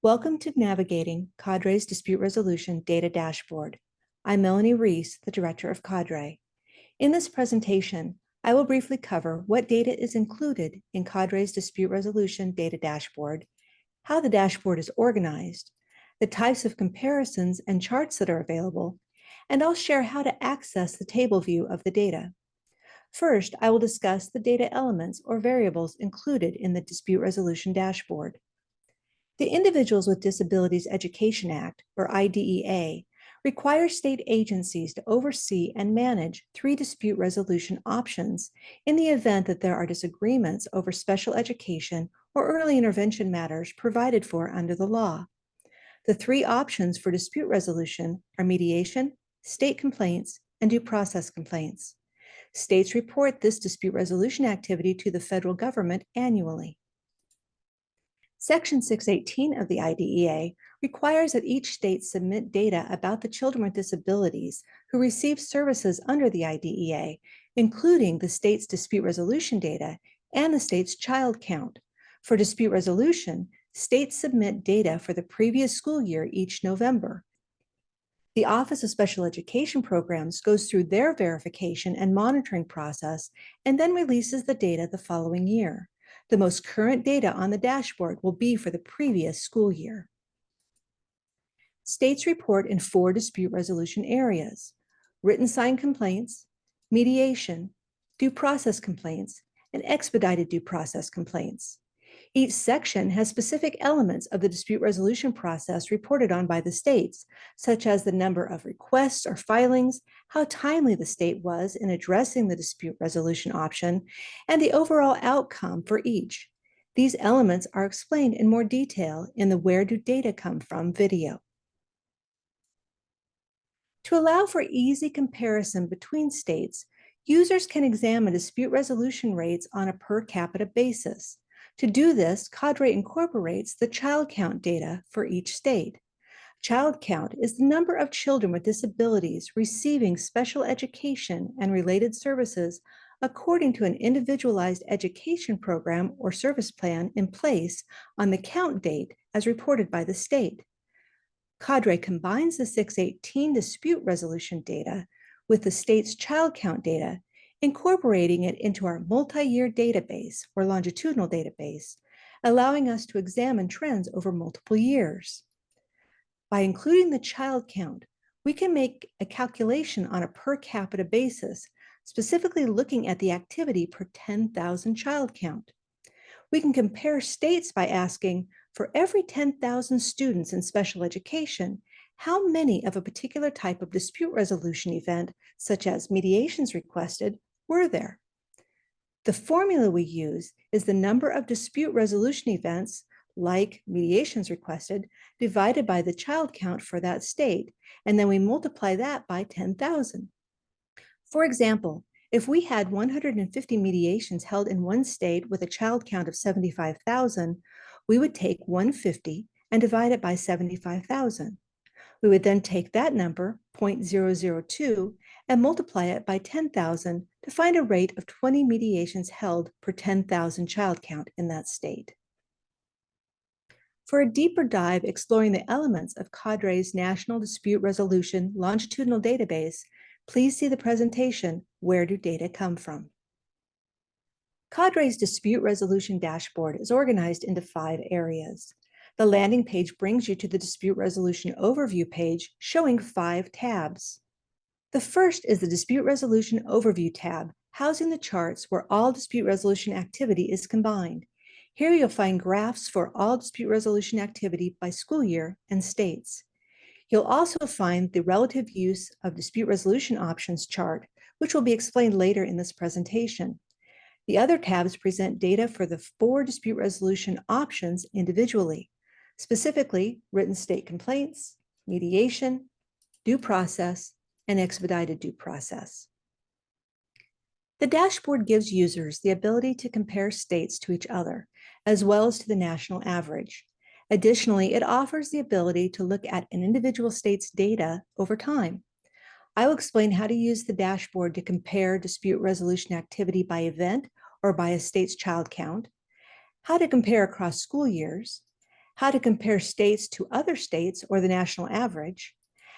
Welcome to navigating CADRE's Dispute Resolution Data Dashboard. I'm Melanie Reese, the Director of CADRE. In this presentation, I will briefly cover what data is included in CADRE's Dispute Resolution Data Dashboard, how the dashboard is organized, the types of comparisons and charts that are available, and I'll share how to access the table view of the data. First, I will discuss the data elements or variables included in the Dispute Resolution Dashboard. The Individuals with Disabilities Education Act, or IDEA, requires state agencies to oversee and manage 3 dispute resolution options in the event that there are disagreements over special education or early intervention matters provided for under the law. The 3 options for dispute resolution are mediation, state complaints, and due process complaints. States report this dispute resolution activity to the federal government annually. Section 618 of the IDEA requires that each state submit data about the children with disabilities who receive services under the IDEA, including the state's dispute resolution data and the state's child count. For dispute resolution, states submit data for the previous school year each November. The Office of Special Education Programs goes through their verification and monitoring process and then releases the data the following year. The most current data on the dashboard will be for the previous school year. States report in 4 dispute resolution areas: written signed complaints, mediation, due process complaints, and expedited due process complaints. Each section has specific elements of the dispute resolution process reported on by the states, such as the number of requests or filings, how timely the state was in addressing the dispute resolution option, and the overall outcome for each. These elements are explained in more detail in the Where Do Data Come From video. To allow for easy comparison between states, users can examine dispute resolution rates on a per capita basis. To do this, CADRE incorporates the child count data for each state. Child count is the number of children with disabilities receiving special education and related services according to an individualized education program or service plan in place on the count date as reported by the state. CADRE combines the 618 dispute resolution data with the state's child count data, incorporating it into our multi-year database or longitudinal database, allowing us to examine trends over multiple years. By including the child count, we can make a calculation on a per capita basis, specifically looking at the activity per 10,000 child count. We can compare states by asking, for every 10,000 students in special education, how many of a particular type of dispute resolution event, such as mediations requested, were there? The formula we use is the number of dispute resolution events, like mediations requested, divided by the child count for that state, and then we multiply that by 10,000. For example, if we had 150 mediations held in one state with a child count of 75,000, we would take 150 and divide it by 75,000. We would then take that number, 0.002, and multiply it by 10,000 to find a rate of 20 mediations held per 10,000 child count in that state. For a deeper dive exploring the elements of CADRE's National Dispute Resolution Longitudinal Database, please see the presentation, Where Do Data Come From? CADRE's Dispute Resolution Dashboard is organized into 5 areas. The landing page brings you to the Dispute Resolution Overview page showing 5 tabs. The first is the Dispute Resolution Overview tab, housing the charts where all dispute resolution activity is combined. Here you'll find graphs for all dispute resolution activity by school year and states. You'll also find the relative use of dispute resolution options chart, which will be explained later in this presentation. The other tabs present data for the 4 dispute resolution options individually, specifically written state complaints, mediation, due process, and expedited due process. The dashboard gives users the ability to compare states to each other, as well as to the national average. Additionally, it offers the ability to look at an individual state's data over time. I will explain how to use the dashboard to compare dispute resolution activity by event or by a state's child count, how to compare across school years, how to compare states to other states or the national average,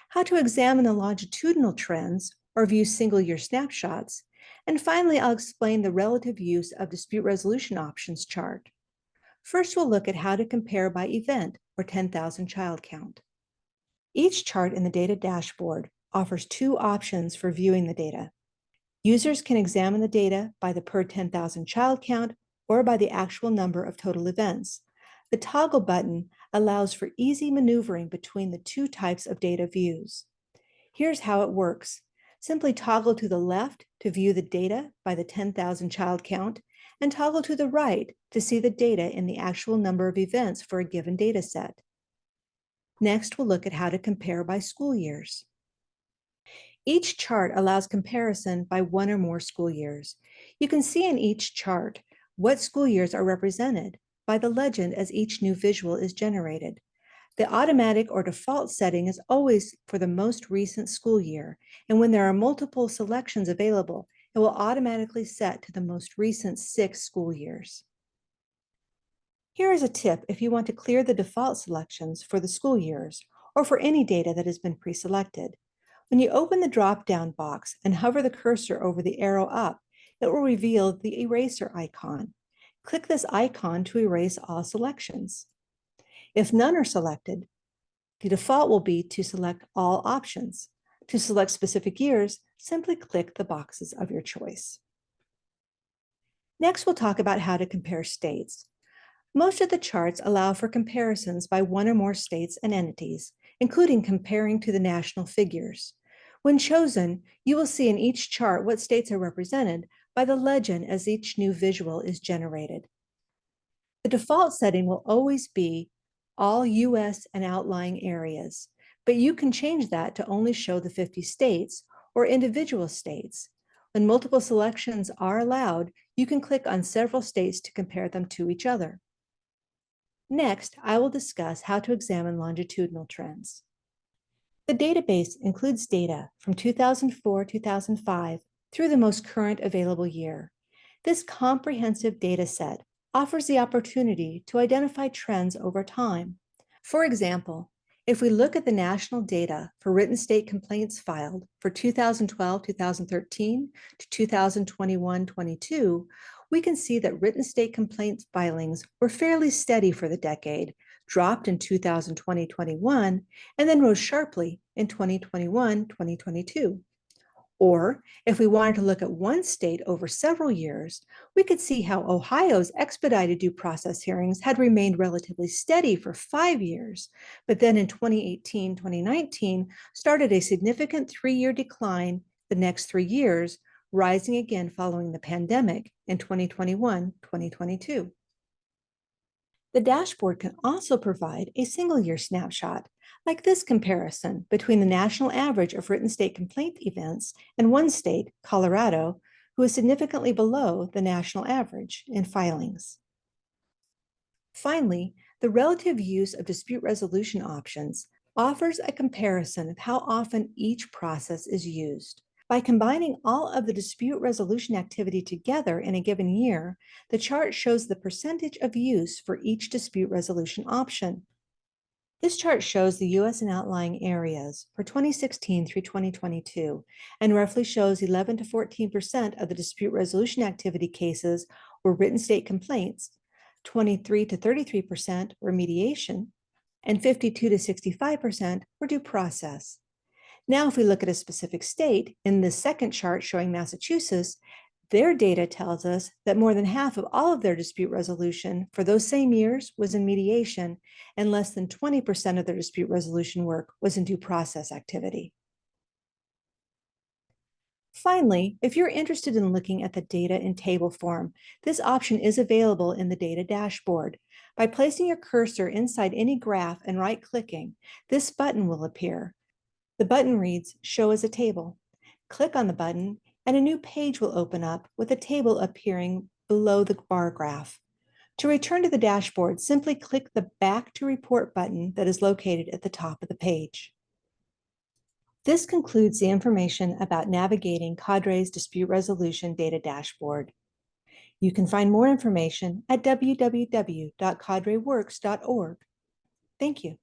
how to examine the longitudinal trends or view single-year snapshots, and finally, I'll explain the relative use of dispute resolution options chart. First, we'll look at how to compare by event or 10,000 child count. Each chart in the data dashboard offers two options for viewing the data. Users can examine the data by the per 10,000 child count or by the actual number of total events. The toggle button allows for easy maneuvering between the two types of data views. Here's how it works. Simply toggle to the left to view the data by the 10,000 child count, and toggle to the right to see the data in the actual number of events for a given data set. Next, we'll look at how to compare by school years. Each chart allows comparison by one or more school years. You can see in each chart what school years are represented by the legend as each new visual is generated. The automatic or default setting is always for the most recent school year, and when there are multiple selections available, it will automatically set to the most recent 6 school years. Here is a tip if you want to clear the default selections for the school years or for any data that has been pre-selected. When you open the drop-down box and hover the cursor over the arrow up, it will reveal the eraser icon. Click this icon to erase all selections. If none are selected, the default will be to select all options. To select specific years, simply click the boxes of your choice. Next, we'll talk about how to compare states. Most of the charts allow for comparisons by one or more states and entities, including comparing to the national figures. When chosen, you will see in each chart what states are represented by the legend as each new visual is generated. The default setting will always be all US and outlying areas, but you can change that to only show the 50 states or individual states. When multiple selections are allowed, you can click on several states to compare them to each other. Next, I will discuss how to examine longitudinal trends. The database includes data from 2004-2005 through the most current available year. This comprehensive data set offers the opportunity to identify trends over time. For example, if we look at the national data for written state complaints filed for 2012-2013 to 2021-22, we can see that written state complaints filings were fairly steady for the decade, dropped in 2020-21, and then rose sharply in 2021-2022. Or if we wanted to look at one state over several years, we could see how Ohio's expedited due process hearings had remained relatively steady for 5 years, but then in 2018-2019 started a significant 3-year decline the next 3 years, rising again following the pandemic in 2021-2022. The dashboard can also provide a single-year snapshot, like this comparison between the national average of written state complaint events and one state, Colorado, who is significantly below the national average in filings. Finally, the relative use of dispute resolution options offers a comparison of how often each process is used. By combining all of the dispute resolution activity together in a given year, the chart shows the percentage of use for each dispute resolution option. This chart shows the U.S. and outlying areas for 2016 through 2022 and roughly shows 11 to 14% of the dispute resolution activity cases were written state complaints, 23 to 33% were mediation, and 52 to 65% were due process. Now, if we look at a specific state, in this second chart showing Massachusetts, their data tells us that more than half of all of their dispute resolution for those same years was in mediation, and less than 20% of their dispute resolution work was in due process activity. Finally, if you're interested in looking at the data in table form, this option is available in the data dashboard. By placing your cursor inside any graph and right-clicking, this button will appear. The button reads, Show as a Table. Click on the button and a new page will open up with a table appearing below the bar graph. To return to the dashboard, simply click the Back to Report button that is located at the top of the page. This concludes the information about navigating CADRE's Dispute Resolution Data Dashboard. You can find more information at www.cadreworks.org. Thank you.